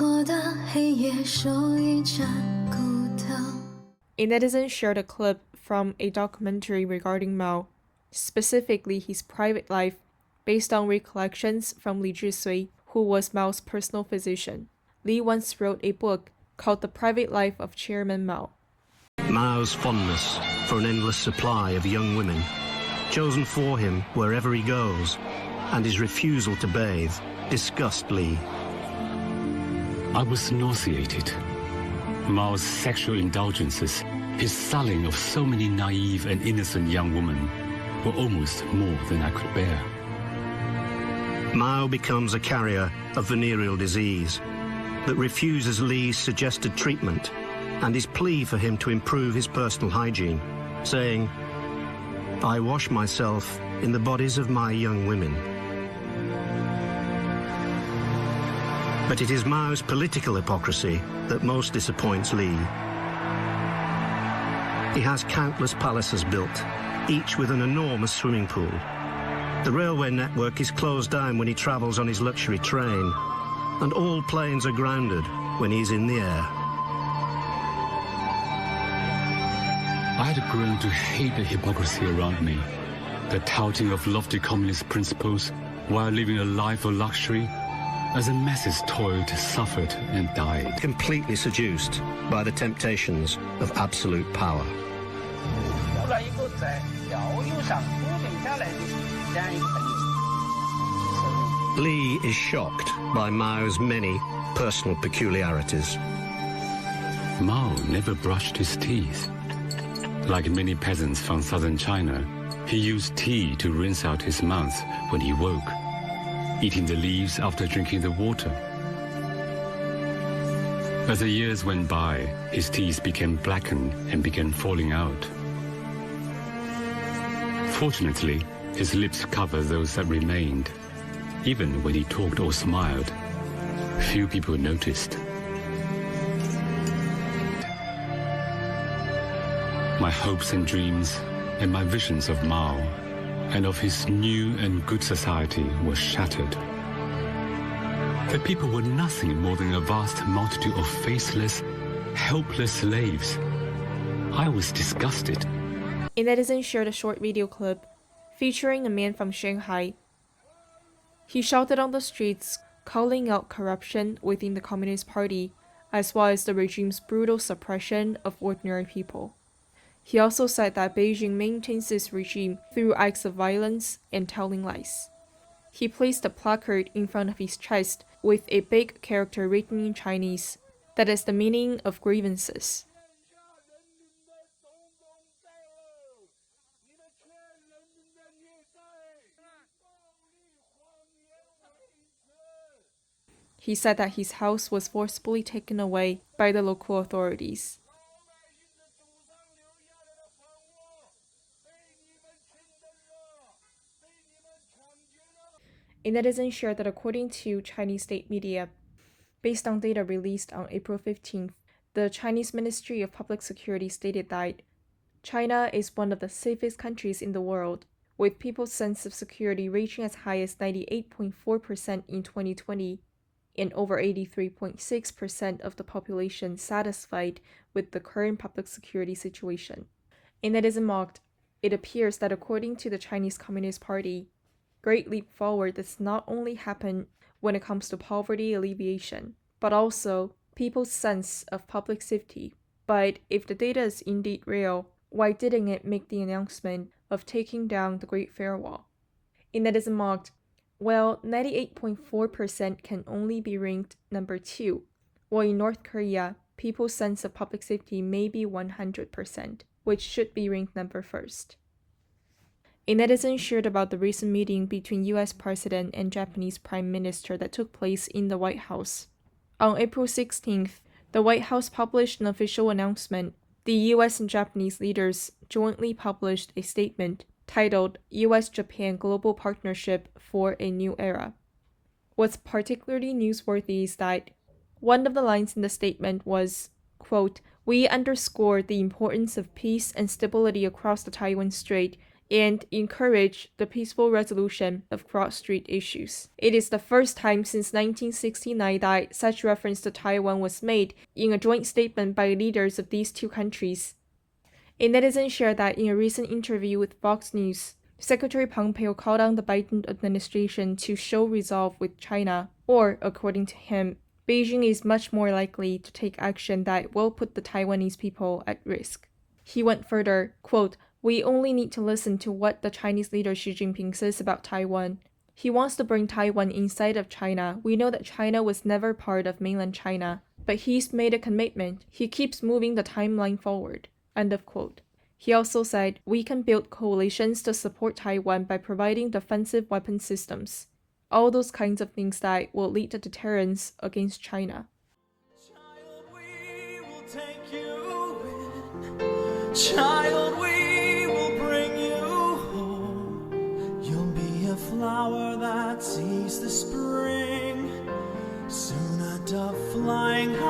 A netizen shared a clip from a documentary regarding Mao, specifically his private life, based on recollections from Li Zhisui, who was Mao's personal physician. Li once wrote a book called The Private Life of Chairman Mao. Mao's fondness for an endless supply of young women, chosen for him wherever he goes, and his refusal to bathe disgust Li. I was nauseated. Mao's sexual indulgences, his sullying of so many naive and innocent young women, were almost more than I could bear. Mao becomes a carrier of venereal disease that refuses Li's suggested treatment and his plea for him to improve his personal hygiene, saying, "I wash myself in the bodies of my young women." But it is Mao's political hypocrisy that most disappoints Li. He has countless palaces built, each with an enormous swimming pool. The railway network is closed down when he travels on his luxury train, and all planes are grounded when he's in the air. I had grown to hate the hypocrisy around me, the touting of lofty communist principles while living a life of luxury, as the masses toiled, suffered, and died. Completely seduced by the temptations of absolute power. Li is shocked by Mao's many personal peculiarities. Mao never brushed his teeth. Like many peasants from southern China, he used tea to rinse out his mouth when he woke, eating the leaves after drinking the water. As the years went by, his teeth became blackened and began falling out. Fortunately, his lips covered those that remained. Even when he talked or smiled, few people noticed. My hopes and dreams and my visions of Mao and of his new and good society were shattered. The people were nothing more than a vast multitude of faceless, helpless slaves. I was disgusted. A netizen shared a short video clip featuring a man from Shanghai. He shouted on the streets, calling out corruption within the Communist Party, as well as the regime's brutal suppression of ordinary people. He also said that Beijing maintains this regime through acts of violence and telling lies. He placed a placard in front of his chest with a big character written in Chinese that is the meaning of grievances. He said that his house was forcibly taken away by the local authorities. A netizen shared that according to Chinese state media, based on data released on April 15th, the Chinese Ministry of Public Security stated that China is one of the safest countries in the world, with people's sense of security reaching as high as 98.4% in 2020, and over 83.6% of the population satisfied with the current public security situation. A netizen mocked, "It appears that according to the Chinese Communist Party, great leap forward does not only happen when it comes to poverty alleviation, but also people's sense of public safety. But if the data is indeed real, why didn't it make the announcement of taking down the Great Firewall?" A netizen mocked, "Well, 98.4% can only be ranked number 2, while in North Korea, people's sense of public safety may be 100%, which should be ranked number 1st. A netizen shared about the recent meeting between US President and Japanese Prime Minister that took place in the White House. On April 16th, the White House published an official announcement. The US and Japanese leaders jointly published a statement titled US-Japan Global Partnership for a New Era. What's particularly newsworthy is that one of the lines in the statement was, quote, "We underscore the importance of peace and stability across the Taiwan Strait and encourage the peaceful resolution of cross-strait issues. It is the first time since 1969 that such reference to Taiwan was made in a joint statement by leaders of these two countries. A netizen shared that in a recent interview with Fox News, Secretary Pompeo called on the Biden administration to show resolve with China, or, according to him, Beijing is much more likely to take action that will put the Taiwanese people at risk. He went further, quote, "We only need to listen to what the Chinese leader Xi Jinping says about Taiwan. He wants to bring Taiwan inside of China. We know that China was never part of mainland China, but he's made a commitment. He keeps moving the timeline forward." End of quote. He also said, "We can build coalitions to support Taiwan by providing defensive weapon systems. All those kinds of things that will lead to deterrence against China." Child, we will take you in. Child, we will bring you home. You'll be a flower that sees the spring. Soon a dove flying high.